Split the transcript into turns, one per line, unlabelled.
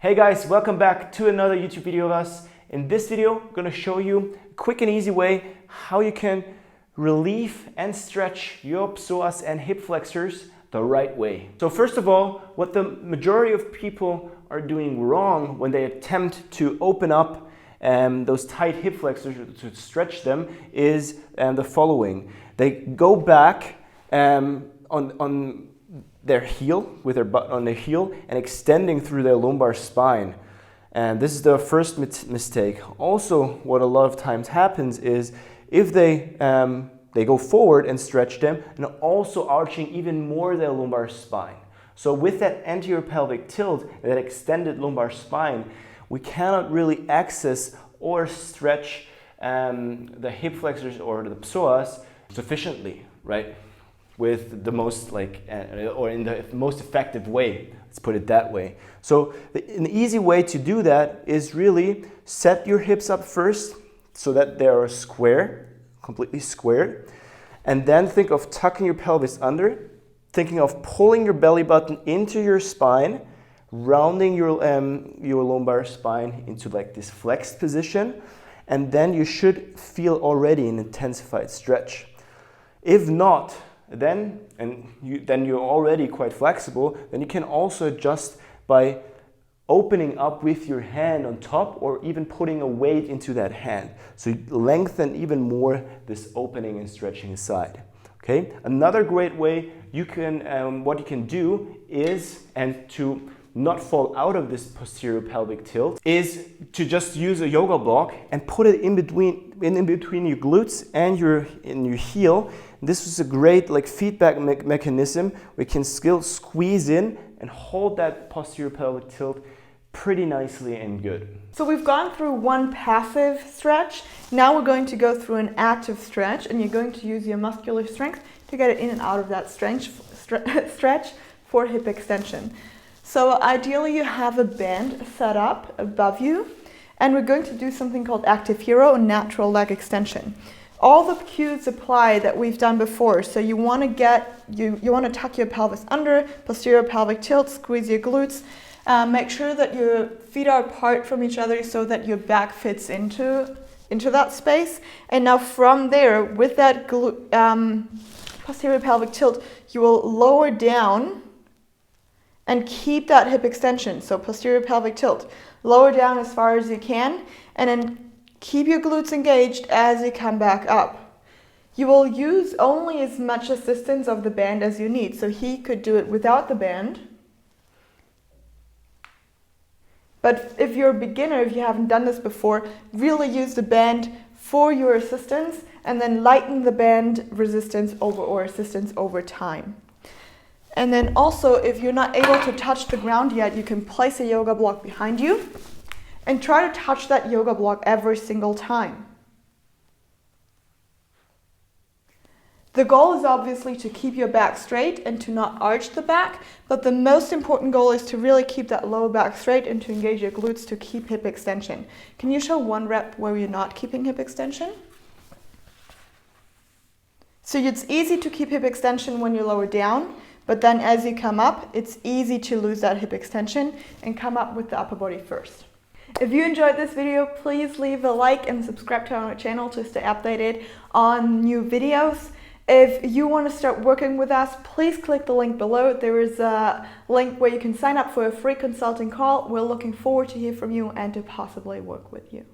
Hey guys, welcome back to another YouTube video of us. In this video, I'm going to show you a quick and easy way how you can relieve and stretch your psoas and hip flexors the right way. So first of all, what the majority of people are doing wrong when they attempt to open up those tight hip flexors to stretch them is the following. They go back on their heel, with their butt on their heel, and extending through their lumbar spine. And this is the first mistake. Also, what a lot of times happens is if they go forward and stretch them, and also arching even more their lumbar spine. So with that anterior pelvic tilt, that extended lumbar spine, we cannot really access or stretch the hip flexors or the psoas sufficiently, right? With the most or in the most effective way, let's put it that way. So an easy way to do that is really set your hips up first so that they are square, completely squared, and then think of tucking your pelvis under, thinking of pulling your belly button into your spine, rounding your lumbar spine into like this flexed position, and then you should feel already an intensified stretch. If not, then you're already quite flexible, then you can also adjust by opening up with your hand on top or even putting a weight into that hand. So you lengthen even more this opening and stretching side. Okay? Another great way you can, what you can do is, and to not fall out of this posterior pelvic tilt, is to just use a yoga block and put it in between your glutes and your heel. This is a great feedback mechanism. We can still squeeze in and hold that posterior pelvic tilt pretty nicely and good.
So we've gone through one passive stretch. Now we're going to go through an active stretch, and you're going to use your muscular strength to get it in and out of that stretch for hip extension. So ideally you have a band set up above you, and we're going to do something called active hero, natural leg extension. All the cues apply that we've done before. So you want to tuck your pelvis under, posterior pelvic tilt, squeeze your glutes, make sure that your feet are apart from each other so that your back fits into that space. And now from there, with that posterior pelvic tilt, you will lower down and keep that hip extension. So posterior pelvic tilt, lower down as far as you can, and then keep your glutes engaged as you come back up. You will use only as much assistance of the band as you need. So he could do it without the band. But if you're a beginner, if you haven't done this before, really use the band for your assistance and then lighten the band assistance over time. And then also, if you're not able to touch the ground yet, you can place a yoga block behind you and try to touch that yoga block every single time. The goal is obviously to keep your back straight and to not arch the back, but the most important goal is to really keep that lower back straight and to engage your glutes to keep hip extension. Can you show one rep where you're not keeping hip extension? So it's easy to keep hip extension when you're lower down, but then as you come up, it's easy to lose that hip extension and come up with the upper body first. If you enjoyed this video, please leave a like and subscribe to our channel to stay updated on new videos. If you want to start working with us, please click the link below. There is a link where you can sign up for a free consulting call. We're looking forward to hear from you and to possibly work with you.